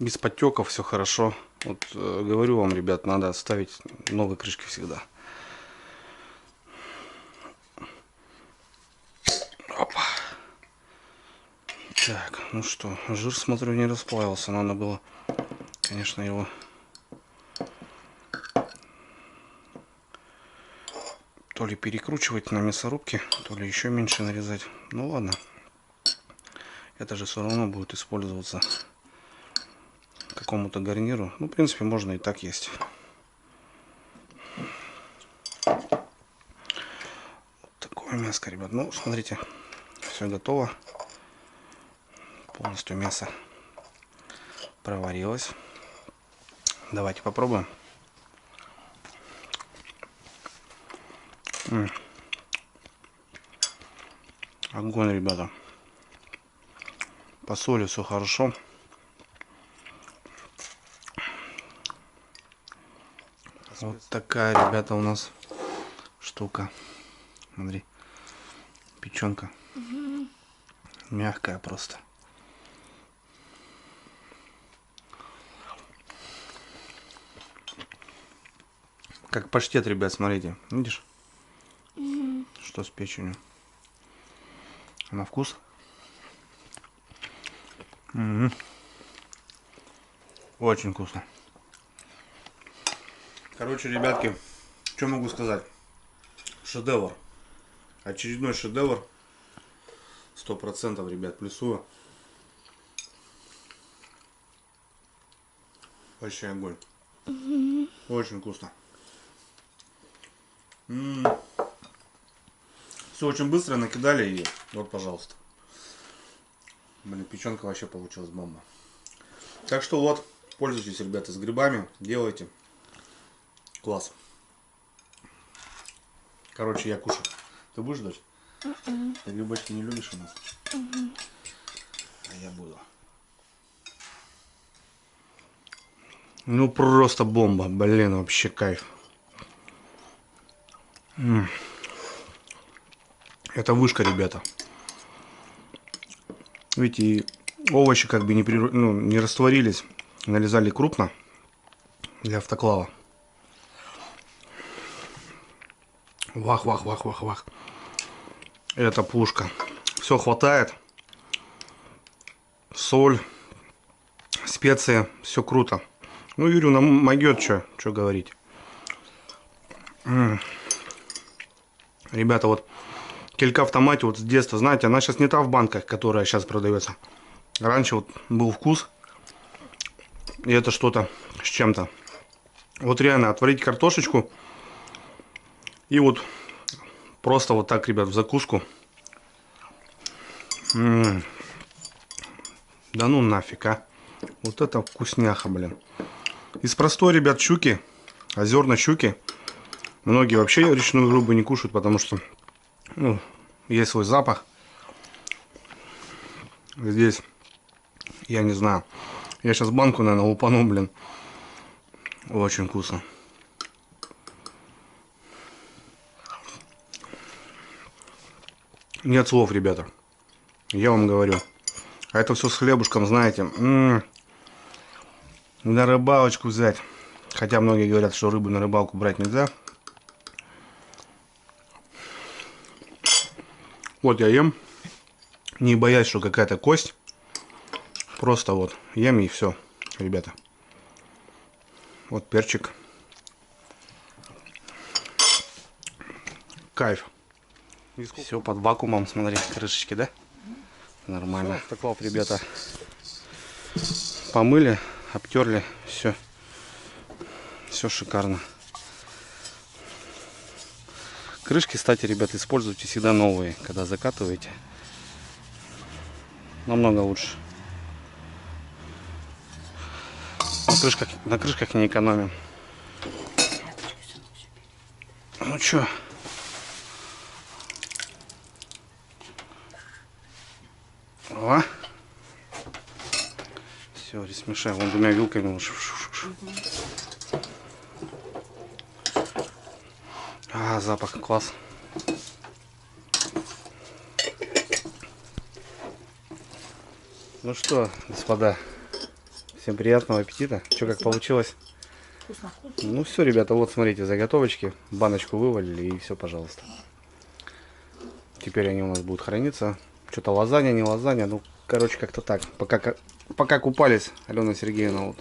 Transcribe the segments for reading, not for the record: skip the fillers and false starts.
без подтеков, все хорошо. Вот говорю вам, ребят, надо ставить новые крышки всегда. Опа. Так, ну что, жир, смотрю, не расплавился. Надо было, конечно, его то ли перекручивать на мясорубке, то ли еще меньше нарезать. Ну ладно. Это же все равно будет использоваться какому-то гарниру. Ну, в принципе, можно и так есть. Вот такое мяско, ребят. Ну, смотрите, все готово. Полностью мясо проварилось. Давайте попробуем. Огонь, ребята. По соли все хорошо. Вот такая, ребята, у нас штука. Смотри, печенка. Мягкая просто. Как паштет, ребят, смотрите. Видишь? Что с печенью? На вкус? Очень вкусно. Короче, ребятки, что могу сказать? Шедевр. Очередной шедевр. 100%, ребят, плюсую. Вообще огонь. Очень вкусно. Все очень быстро накидали и вот, пожалуйста. Блин, печенка вообще получилась бомба. Так что вот, пользуйтесь, ребята, с грибами, делайте. Класс. Короче, я кушаю. Ты будешь, дочь? Ты грибочки не любишь у нас? А я буду. Ну просто бомба, блин, вообще кайф. Это вышка, ребята. Видите, и овощи как бы не растворились. Нарезали крупно для автоклава. Вах, вах, вах, вах, вах. Это пушка. Все хватает. Соль, специи, все круто. Ну, Юрию нам могет, что говорить. Ребята, вот килька в томате вот с детства, знаете, она сейчас не та в банках, которая сейчас продается. Раньше вот был вкус, и это что-то с чем-то. Вот реально, отварить картошечку и вот просто вот так, ребят, в закуску. Да ну нафиг, а. Вот это вкусняха, блин. Из простой, ребят, щуки, озерной щуки. Многие вообще речную рыбу не кушают, потому что, ну, есть свой запах. Здесь, я не знаю. Я сейчас банку, наверное, лупану, блин. Очень вкусно. Нет слов, ребята. Я вам говорю. А это все с хлебушком, знаете. На рыбалочку взять. Хотя многие говорят, что рыбу на рыбалку брать нельзя. Вот я ем. Не боясь, что какая-то кость. Просто вот ем и все, ребята. Вот перчик. Кайф. Все под вакуумом, смотри, крышечки, да? Нормально. Автоклав, ребята, помыли, обтерли, все. Все шикарно. Крышки, кстати, ребят, используйте всегда новые, когда закатываете. Намного лучше. На крышках не экономим. Ну чё? О! Все, смешаем. Вон двумя вилками. А, запах, класс. Ну что, господа, Всем приятного аппетита. Что, как получилось? Вкусно. Ну все, ребята, вот смотрите, заготовочки. Баночку вывалили и все, пожалуйста. Теперь они у нас будут храниться. Что-то лазанья, не лазанья. Ну, короче, как-то так. Пока купались, Алена Сергеевна вот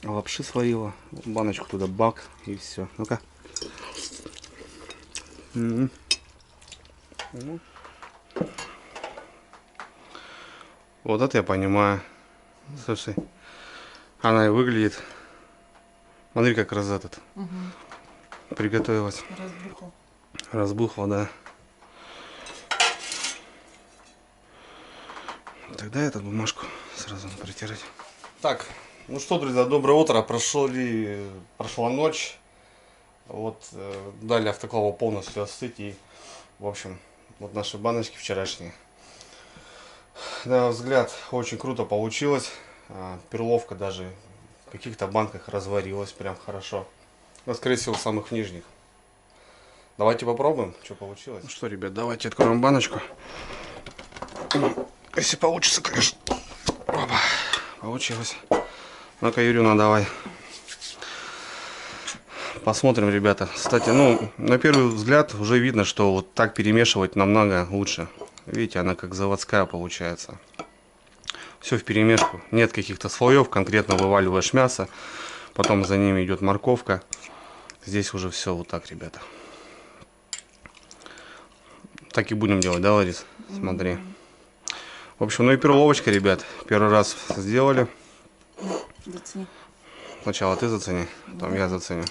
лапши сварила. Баночку туда бак и все. Ну-ка. Ну. Вот это я понимаю. Слушай, она и выглядит. Смотри, как раз этот. Приготовилась. Разбухал. Разбухла, да. Тогда эту бумажку сразу протирать. Так, ну что, друзья, доброе утро. Прошла ночь. Вот, дали автоклаву полностью остыть. И, в общем, вот наши баночки вчерашние. На мой взгляд, очень круто получилось. Перловка даже в каких-то банках разварилась прям хорошо. Но, скорее всего, в самых нижних. Давайте попробуем, что получилось. Ну что, ребят, давайте откроем баночку. Если получится, конечно. Опа, получилось. Ну-ка, Юрюна, давай. Посмотрим, ребята. Кстати, ну, на первый взгляд уже видно, что вот так перемешивать намного лучше. Видите, она как заводская получается. Все вперемешку. Нет каких-то слоев. Конкретно вываливаешь мясо. Потом за ними идет морковка. Здесь уже все вот так, ребята. Так и будем делать, да, Ларис? Смотри. В общем, ну и перловочка, ребят. Первый раз сделали. Зацени. Сначала ты зацени, потом я заценю.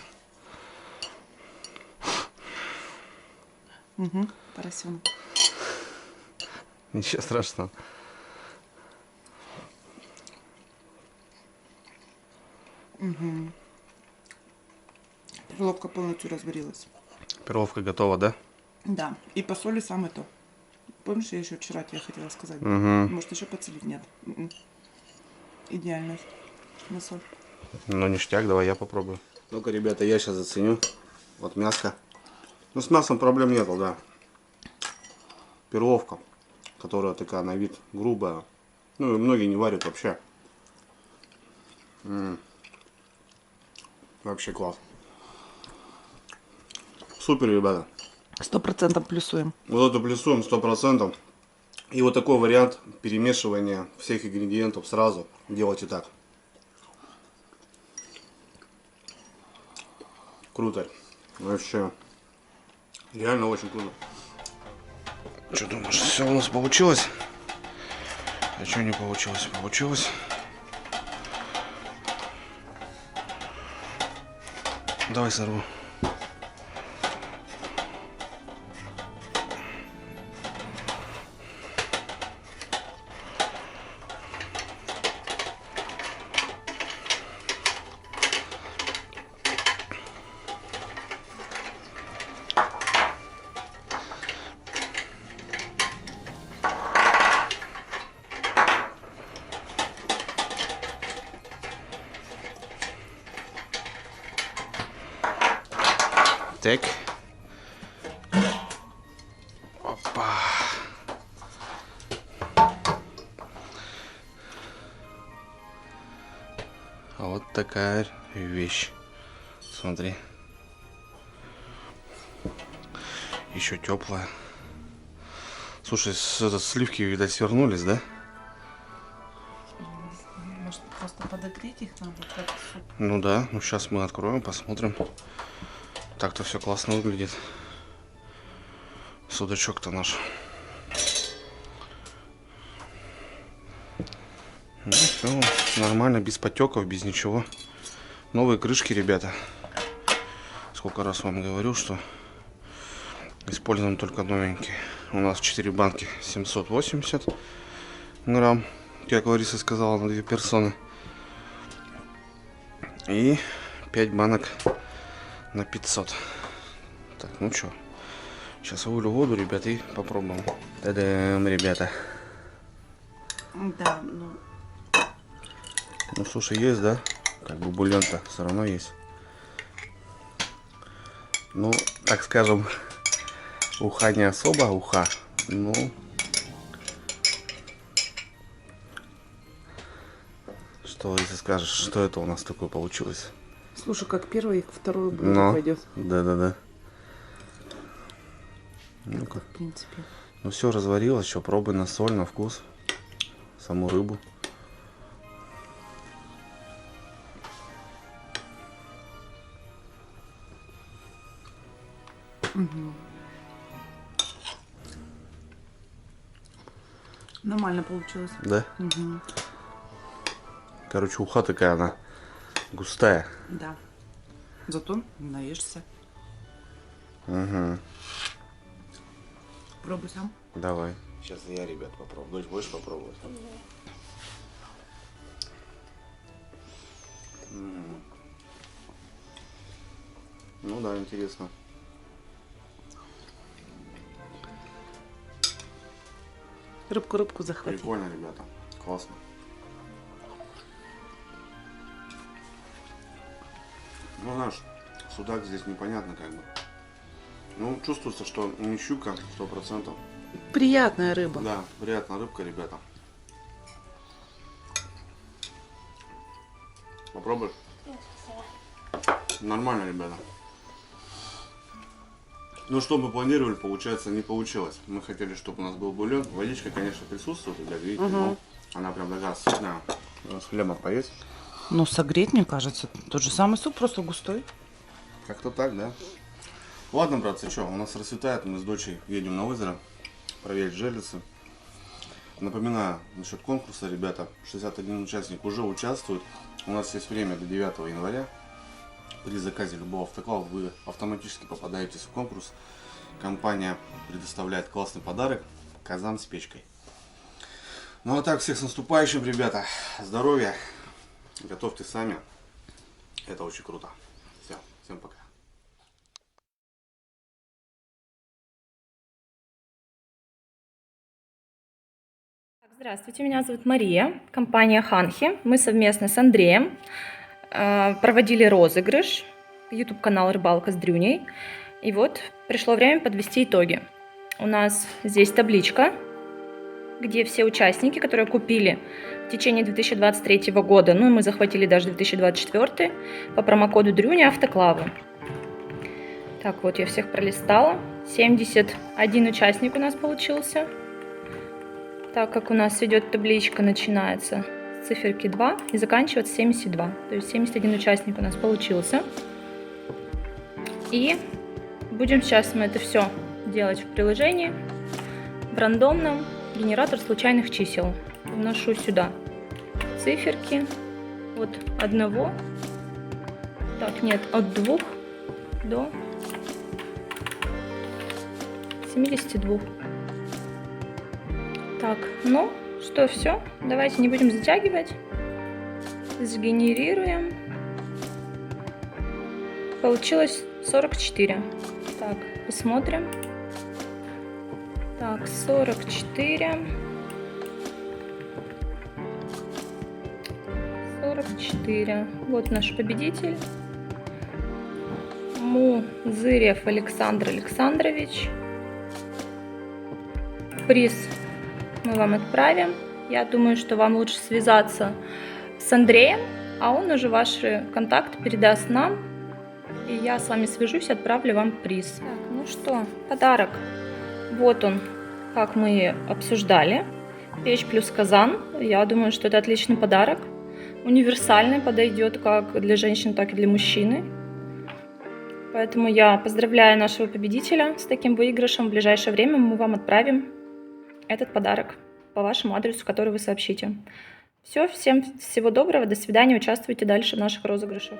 Угу. Поросенок. Ничего страшного. Угу. Перловка полностью разварилась. Перловка готова, да? Да. И по соли самое то. Помнишь, я еще вчера тебе хотела сказать? Угу. Может, еще подсолить? Нет. Идеально. На соль. Ну, ништяк, давай я попробую. Ну-ка, ребята, я сейчас заценю. Вот мяско. Ну, с мясом проблем нету, да. Перловка, которая такая на вид грубая. Ну, и многие не варят вообще. Вообще класс. Супер, ребята. 100% плюсуем. Вот это плюсуем 100%. И вот такой вариант перемешивания всех ингредиентов сразу. Делайте так. Круто. Вообще. Реально очень круто. Что думаешь, все у нас получилось? А что не получилось? Получилось. Давай сорву. Так. Опа. Вот такая вещь. Смотри. Еще теплая. Слушай, сливки, видать, свернулись, да? Может, просто подогреть их надо? Как суп? Ну да, ну сейчас мы откроем, посмотрим. Так-то все классно выглядит. Судачок-то наш. Ну, все нормально, без потеков, без ничего. Новые крышки, ребята. Сколько раз вам говорю, что используем только новенькие. У нас 4 банки 780 грамм, как Лариса сказала, на 2 персоны. И 5 банок на 500. Так, ну что, сейчас вылью воду, ребята, и попробуем. Та-дам, ребята. Да, ну. Ну, слушай, есть, да? Как бы бульон-то все равно есть. Ну, так скажем, уха не особо уха. Ну, Что, если скажешь, что это у нас такое получилось? Слушай, как первый, второй блюдо Ну, пойдет. да. Ну-ка. В принципе. Ну все, разварилось, что, пробуй на соль, на вкус. Саму рыбу. Нормально получилось. Да? Угу. Короче, уха такая, она густая. Да. Зато наешься. Угу. Пробуй сам. Давай. Сейчас я, ребят, попробую. Дочь, будешь попробовать? Ну да, интересно. Рыбку захвати. Прикольно, ребята. Классно. Ну, знаешь, судак здесь непонятно как бы. Ну, чувствуется, что не щука 100%. Приятная рыба. Да, приятная рыбка, ребята. Попробуй. Нормально, ребята. Ну, что мы планировали, получается, не получилось. Мы хотели, чтобы у нас был бульон. Водичка, конечно, присутствует, ребят, видите, но она прям такая сытная. С хлебом поесть. Ну, согреть, мне кажется, тот же самый суп, просто густой. Как-то так, да? Ладно, братцы, что, у нас расцветает, мы с дочей едем на озеро проверить жерлицы. Напоминаю насчет конкурса, ребята, 61 участник уже участвует. У нас есть время до 9 января. При заказе любого автоклава вы автоматически попадаетесь в конкурс. Компания предоставляет классный подарок — казан с печкой. Ну а так, всех с наступающим, ребята. Здоровья. Готовьте сами. Это очень круто. Все, всем пока. Здравствуйте, меня зовут Мария, компания Ханхи. Мы совместно с Андреем проводили розыгрыш, YouTube-канал «Рыбалка с Дрюней». И вот пришло время подвести итоги. У нас здесь табличка, где все участники, которые купили в течение 2023 года, ну и мы захватили даже 2024, по промокоду Дрюня автоклавы. Так, вот я всех пролистала. 71 участник у нас получился. Так как у нас идет табличка, начинается с циферки 2 и заканчивается 72. То есть 71 участник у нас получился. И будем сейчас мы это все делать в приложении, в рандомном генератор случайных чисел. Вношу сюда циферки от 1, так, нет, от 2 до 72. Так, ну что, все, давайте не будем затягивать. Сгенерируем. Получилось 44. Так, посмотрим. Так, 44. 44. Вот наш победитель. Музырев Александр Александрович. Приз мы вам отправим. Я думаю, что вам лучше связаться с Андреем, а он уже ваши контакты передаст нам. И я с вами свяжусь и отправлю вам приз. Так, ну что, подарок. Вот он, как мы обсуждали. Печь плюс казан. Я думаю, что это отличный подарок. Универсальный, подойдет как для женщин, так и для мужчины. Поэтому я поздравляю нашего победителя с таким выигрышем. В ближайшее время мы вам отправим этот подарок по вашему адресу, который вы сообщите. Все, всем всего доброго, до свидания, участвуйте дальше в наших розыгрышах.